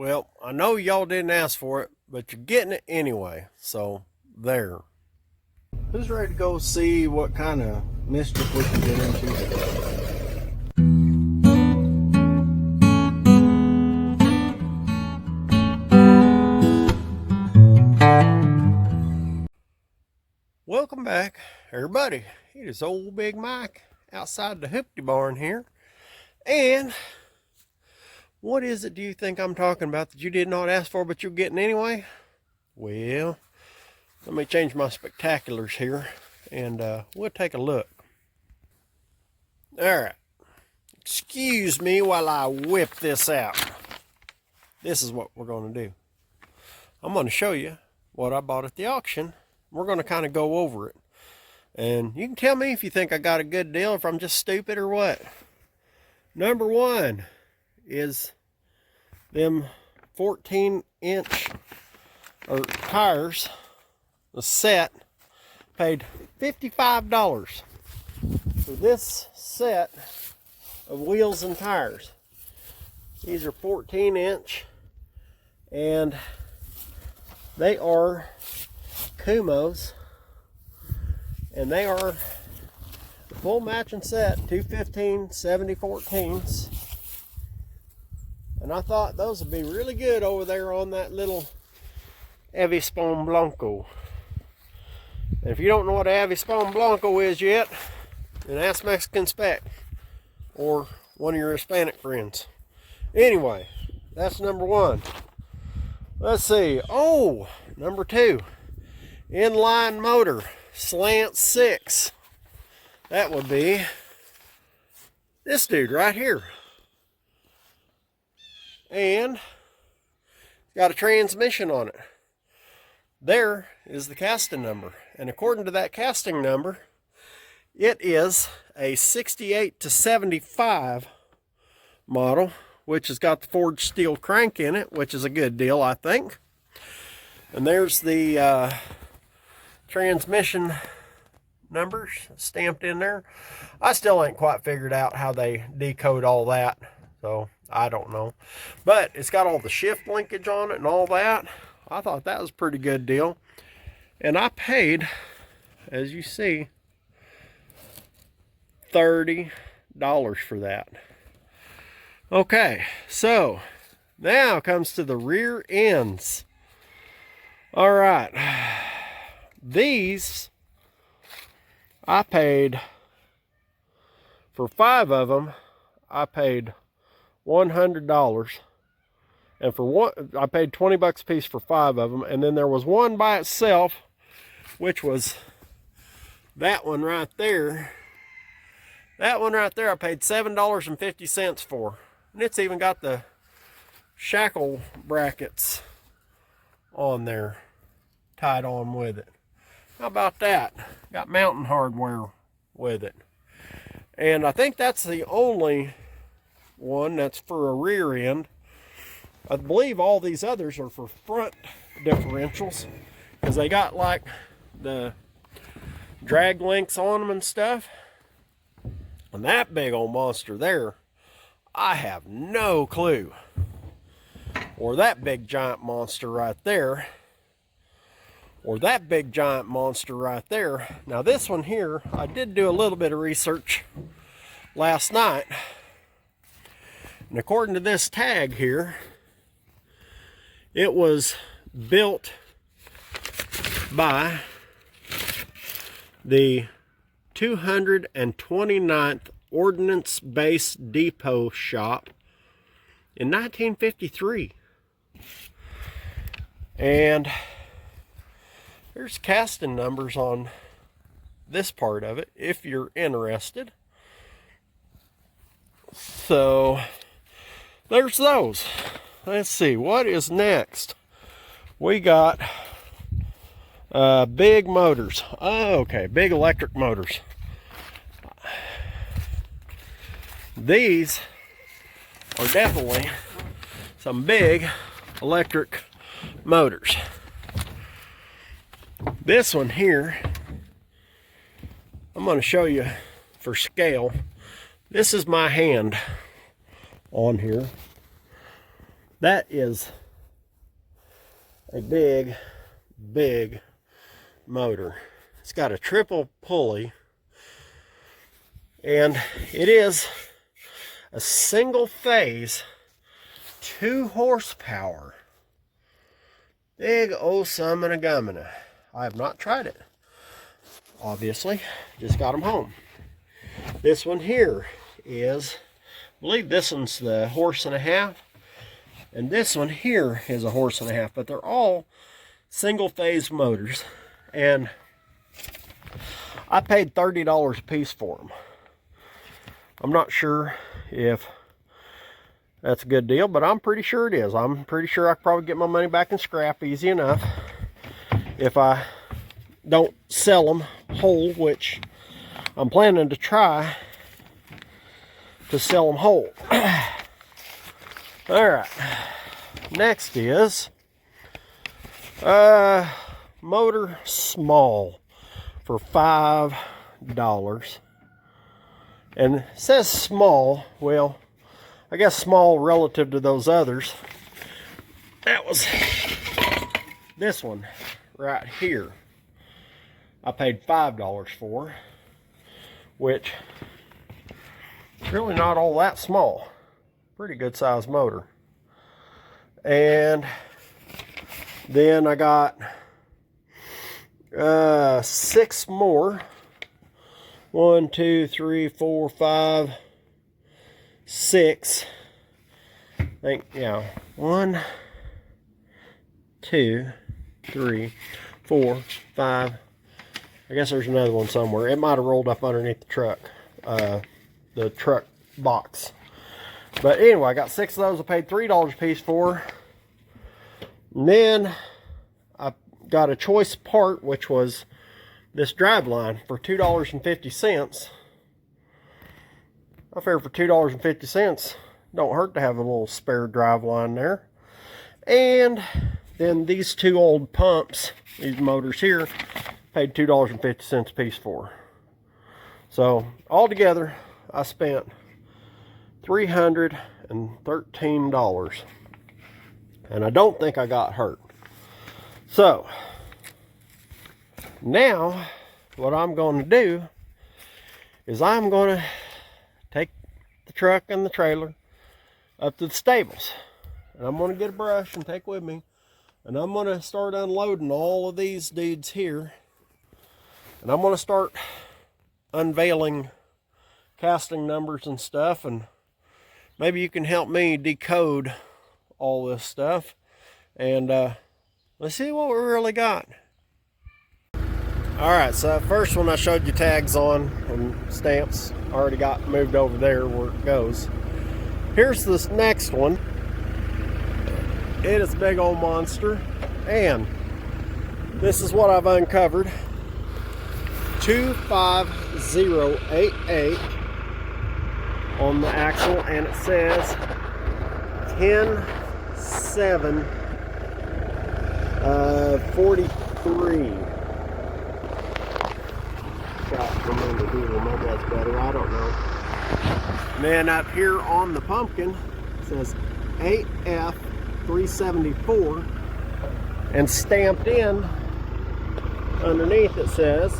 Well, I know y'all didn't ask for it, but you're getting it anyway. So, there. Who's ready to go see what kind of mischief we can get into? Welcome back, everybody. It is old Big Mike outside the Hoopty barn here. And what is it do you think I'm talking about that you did not ask for but you're getting anyway? Well, let me change my spectaculars here and we'll take a look. All right. Excuse me while I whip this out. This is what we're going to do. I'm going to show you what I bought at the auction. We're going to kind of go over it. And you can tell me if you think I got a good deal, if I'm just stupid or what. Number one is them 14-inch tires, the set. Paid $55 for this set of wheels and tires. These are 14-inch and they are Kumos, and they are the full matching set, 215 70-14s. And I thought those would be really good over there on that little Avispon Blanco. And if you don't know what Avispon Blanco is yet, then ask Mexican Spec or one of your Hispanic friends. Anyway, that's number one. Let's see. Oh, number two. Inline motor, slant 6. That would be this dude right here. And it's got a transmission on it. There is the casting number. And according to that casting number, it is a 68 to 75 model, which has got the forged steel crank in it, which is a good deal, I think. And there's the transmission numbers stamped in there. I still ain't quite figured out how they decode all that, so I don't know. But it's got all the shift linkage on it and all that. I thought that was a pretty good deal. And I paid, as you see, $30 for that. Okay, so now comes to the rear ends. All right, these I paid for 5 of them. I paid $100, and for one, I paid 20 bucks a piece for 5 of them. And then there was one by itself, which was that one right there. That one right there, I paid $7.50 for. And it's even got the shackle brackets on there, tied on with it. How about that? Got mountain hardware with it. And I think that's the only one that's for a rear end. I believe all these others are for front differentials, because they got like the drag links on them and stuff. And that big old monster there, I have no clue. Or that big giant monster right there. Or that big giant monster right there. Now this one here, I did do a little bit of research last night. And according to this tag here, it was built by the 229th Ordnance Base Depot Shop in 1953. And there's casting numbers on this part of it if you're interested. So there's those. Let's see, what is next? We got big motors. Oh, okay, big electric motors. These are definitely some big electric motors. This one here, I'm going to show you for scale. This is my hand on here. That is a big, big motor. It's got a triple pulley, and it is a single phase, 2 horsepower. Big old summon a gummina. I have not tried it, obviously, just got them home. This one here is, I believe this one's the 1.5 horses, and this one here is a 1.5 horses, but they're all single phase motors, and I paid $30 a piece for them. I'm not sure if that's a good deal, but I'm pretty sure it is. I'm pretty sure I could probably get my money back in scrap easy enough if I don't sell them whole, which I'm planning to try to sell them whole. All right, next is motor small for $5, and it says small. Well, I guess small relative to those others. That was this one right here. I paid $5 for, which is really not all that small. Pretty good size motor. And then I got 6 more. 1, 2, 3, 4, 5, 6. I think, yeah. 1, 2, 3, 4, 5. I guess there's another one somewhere. It might have rolled up underneath the truck box. But anyway, I got 6 of those. I paid $3 a piece for. And then I got a choice part, which was this drive line for $2.50. I figured for $2.50, don't hurt to have a little spare drive line there. And then these 2 old pumps, these motors here, paid $2.50 a piece for. So altogether, I spent $313, and I don't think I got hurt. So now what I'm going to do is I'm going to take the truck and the trailer up to the stables, and I'm going to get a brush and take with me, and I'm going to start unloading all of these dudes here, and I'm going to start unveiling casting numbers and stuff, and maybe you can help me decode all this stuff, and let's see what we really got. Alright, so that first one I showed you tags on and stamps already got moved over there where it goes. Here's this next one. It is a big old monster, and this is what I've uncovered. 25088 on the axle, and it says 10/7/43. Remember Google, maybe that's better, I don't know. And then up here on the pumpkin it says 8F374, and stamped in underneath it says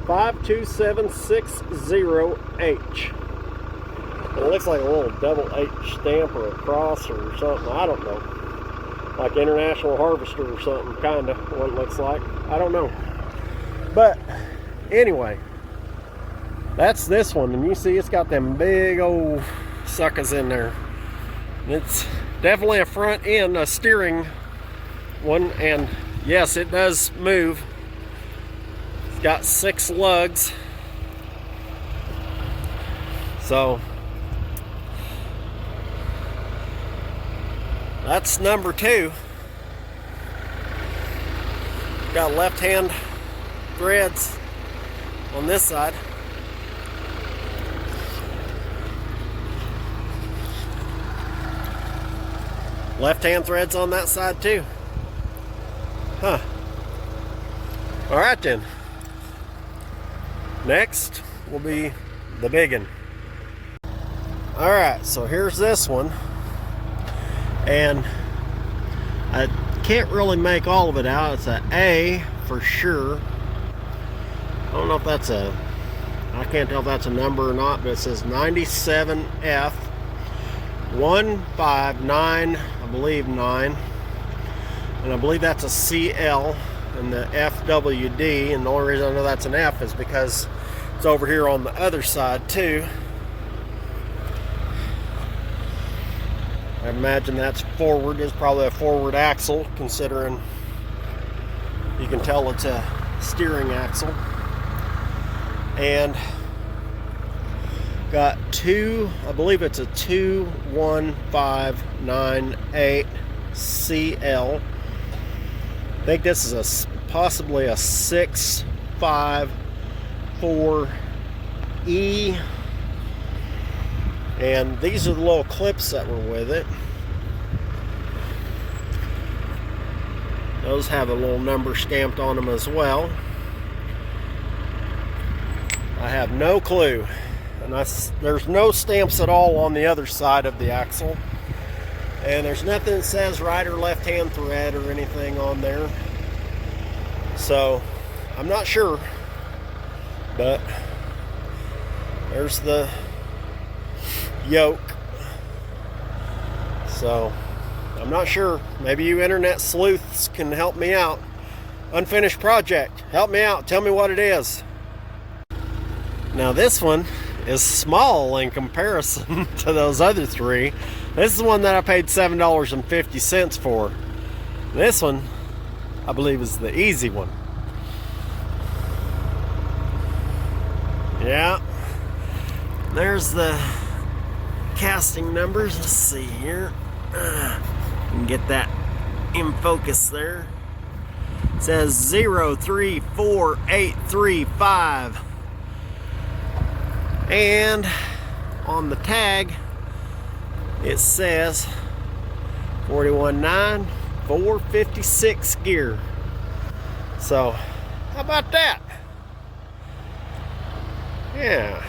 52760H. It looks like a little double H stamp or a cross or something, I don't know. Like International Harvester or something, kind of what it looks like. I don't know. But anyway, that's this one, and you see it's got them big old suckers in there. It's definitely a front end, a steering one, and yes, it does move. It's got 6 lugs. So that's number 2. Got left hand threads on this side. Left hand threads on that side too. Huh. Alright then. Next will be the biggin. Alright, so here's this one. And I can't really make all of it out. It's an A for sure. I don't know if that's I can't tell if that's a number or not, but it says 97F 159, I believe 9. And I believe that's a CL and the FWD. And the only reason I know that's an F is because it's over here on the other side too. I imagine that's forward. It's probably a forward axle, considering you can tell it's a steering axle. And got two, I believe it's a 21598 CL. I think this is possibly a 654E. And these are the little clips that were with it. Those have a little number stamped on them as well. I have no clue. And there's no stamps at all on the other side of the axle. And there's nothing that says right or left hand thread or anything on there. So I'm not sure. But there's the yoke. So I'm not sure. Maybe you internet sleuths can help me out. Unfinished project. Help me out. Tell me what it is. Now this one is small in comparison to those other three. This is the one that I paid $7.50 for. This one, I believe, is the easy one. Yeah. There's the casting numbers. Let's see here. And get that in focus there. It says 034835. And on the tag it says 41.9 456 gear. So how about that? Yeah.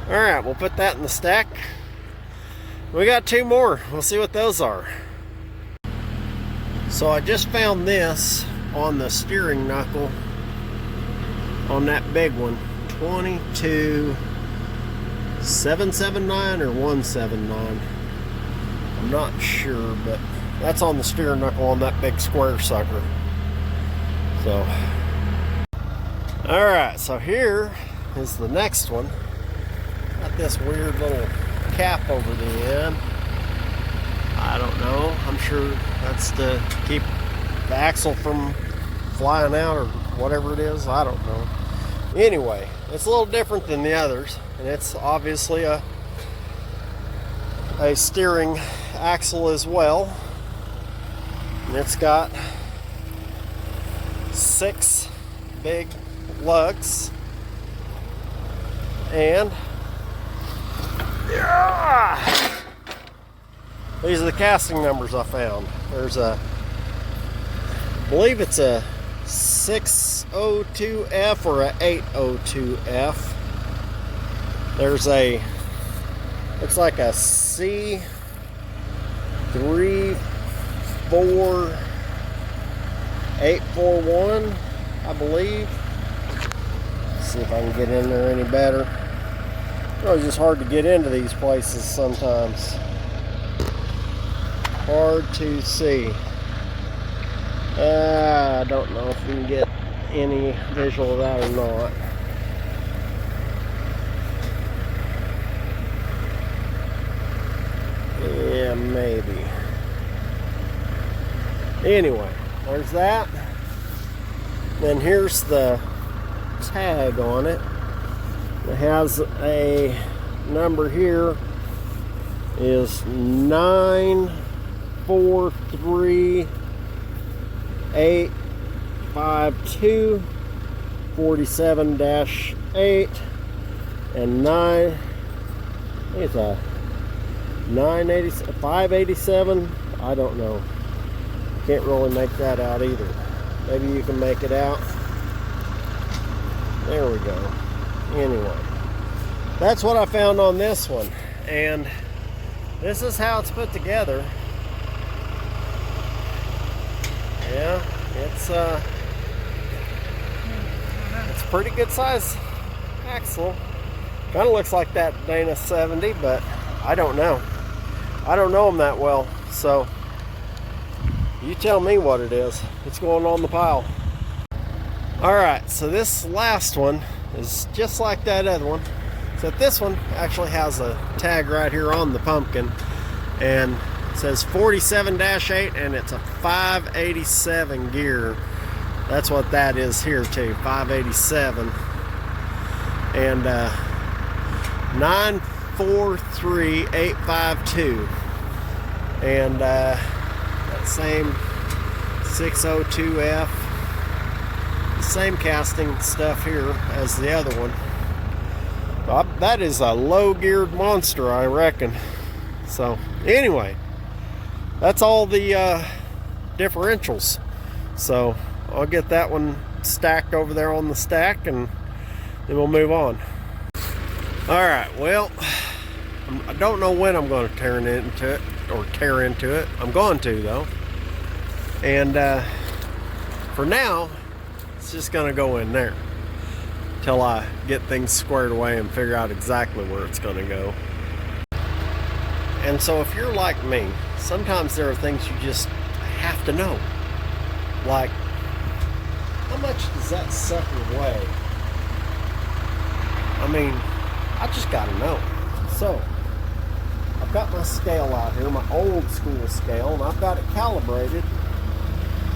Alright, we'll put that in the stack. We got two more. We'll see what those are. So I just found this on the steering knuckle on that big one. 22779 or 179. I'm not sure, but that's on the steering knuckle on that big square sucker. So, alright, so here is the next one. Got this weird little cap over the end. I don't know. I'm sure that's to keep the axle from flying out or whatever it is. I don't know. Anyway, it's a little different than the others, and it's obviously a steering axle as well. And it's got 6 big lugs, and these are the casting numbers I found. There's a, I believe it's a 602F or a 802F. There's a, looks like a C34841, I believe. Let's see if I can get in there any better. It's just hard to get into these places sometimes. Hard to see. I don't know if we can get any visual of that or not. Yeah, maybe. Anyway, there's that. Then here's the tag on it. It has a number here, is 943852 47-8 and 9. I think it's a 587. I don't know. Can't really make that out either. Maybe you can make it out. There we go. Anyway, that's what I found on this one. And this is how it's put together. Yeah, it's a pretty good size axle. Kind of looks like that Dana 70, but I don't know. I don't know them that well, so you tell me what it is. It's going on the pile. Alright, so this last one is just like that other one. Except this one actually has a tag right here on the pumpkin. And it says 47-8 and it's a 587 gear. That's what that is here too, 587. And 943852. And that same 602F. Same casting stuff here as the other one. That is a low geared monster, I reckon. So anyway, that's all the differentials. So I'll get that one stacked over there on the stack and then we'll move on. Alright, well, I don't know when I'm going to tear into it. I'm going to though. And for now, it's just going to go in there till I get things squared away and figure out exactly where it's going to go. And so if you're like me, sometimes there are things you just have to know. Like, how much does that sucker weigh? I mean, I just got to know. So, I've got my scale out here, my old school scale, and I've got it calibrated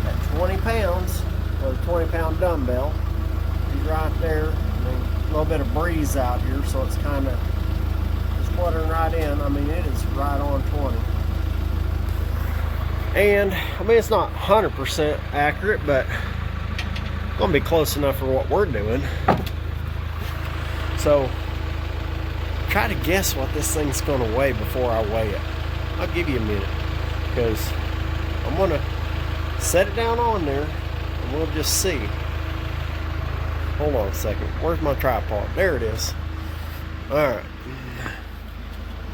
at 20 pounds. With a 20-pound dumbbell. He's right there. I mean, a little bit of breeze out here, so it's kind of just fluttering right in. I mean, it is right on 20. And I mean, it's not 100% accurate, but it's gonna be close enough for what we're doing. So try to guess what this thing's gonna weigh before I weigh it. I'll give you a minute because I'm gonna set it down on there. We'll just see. Hold on a second. Where's my tripod? There it is. Alright.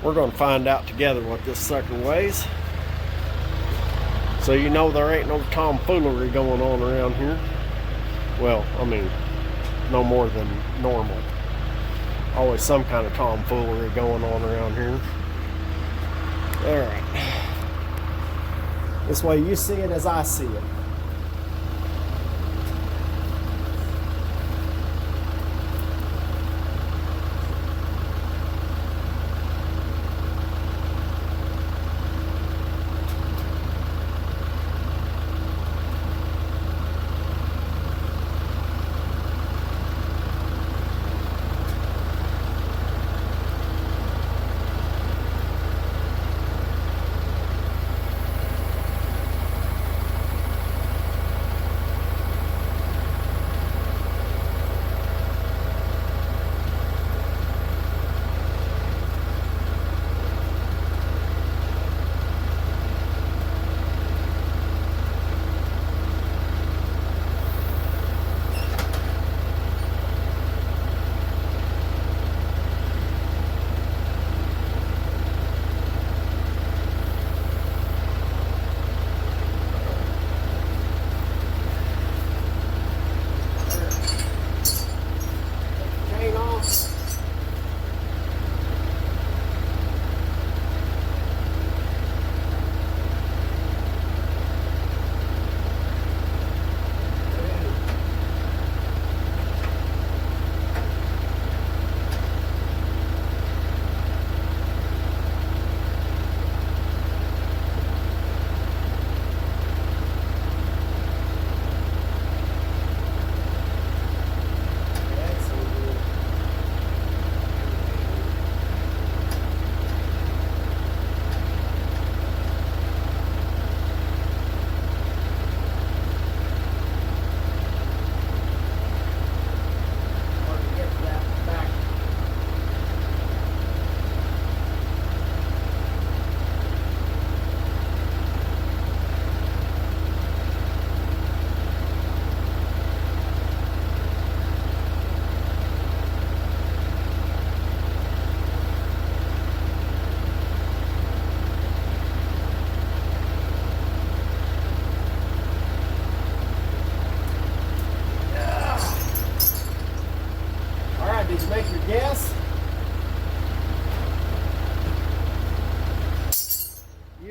We're going to find out together what this sucker weighs. So you know there ain't no tomfoolery going on around here. Well, I mean, no more than normal. Always some kind of tomfoolery going on around here. Alright. This way you see it as I see it.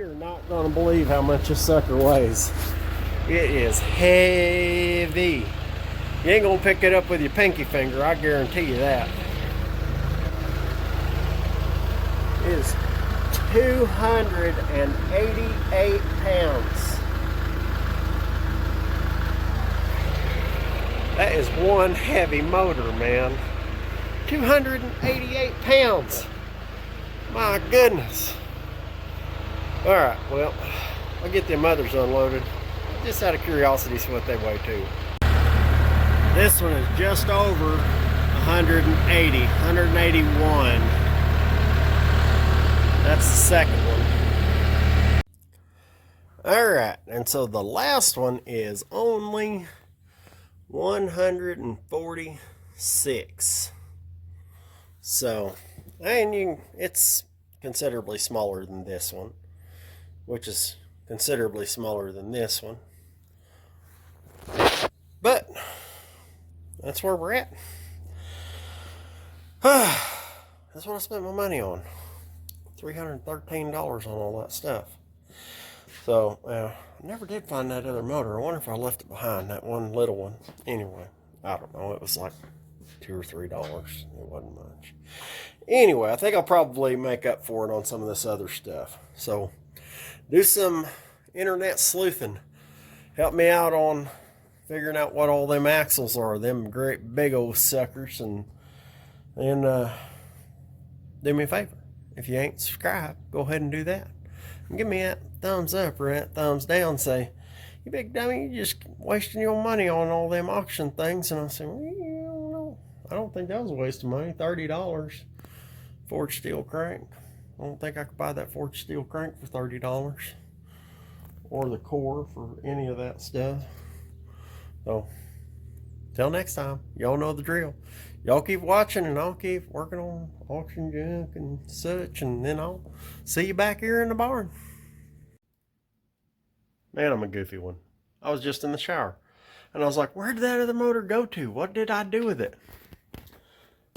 You're not going to believe how much this sucker weighs. It is heavy. You ain't going to pick it up with your pinky finger, I guarantee you that. It is 288 pounds. That is one heavy motor, man. 288 pounds. My goodness. Alright, well, I'll get them others unloaded. Just out of curiosity, see what they weigh too. This one is just over 180, 181. That's the second one. Alright, and so the last one is only 146. So, and it's considerably smaller than this one, which is considerably smaller than this one. But that's where we're at. That's what I spent my money on. $313 on all that stuff. So, I never did find that other motor. I wonder if I left it behind, that one little one. Anyway, I don't know. It was like $2 or $3. It wasn't much. Anyway, I think I'll probably make up for it on some of this other stuff. So, do some internet sleuthing. Help me out on figuring out what all them axles are, them great big old suckers, and do me a favor. If you ain't subscribed, go ahead and do that. And give me that thumbs up or that thumbs down. Say, you big dummy, you just wasting your money on all them auction things. And I say, well, I don't know. I don't think that was a waste of money. $30. Forged steel crank. I don't think I could buy that forged steel crank for $30. Or the core for any of that stuff. So, till next time, y'all know the drill. Y'all keep watching and I'll keep working on auction junk and such, and then I'll see you back here in the barn. Man, I'm a goofy one. I was just in the shower and I was like, where did that other motor go to? What did I do with it?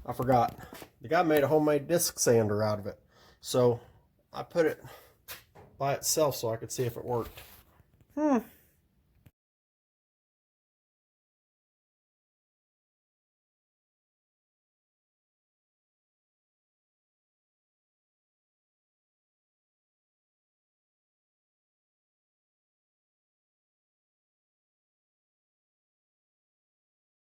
I forgot. The guy made a homemade disc sander out of it. So I put it by itself so I could see if it worked.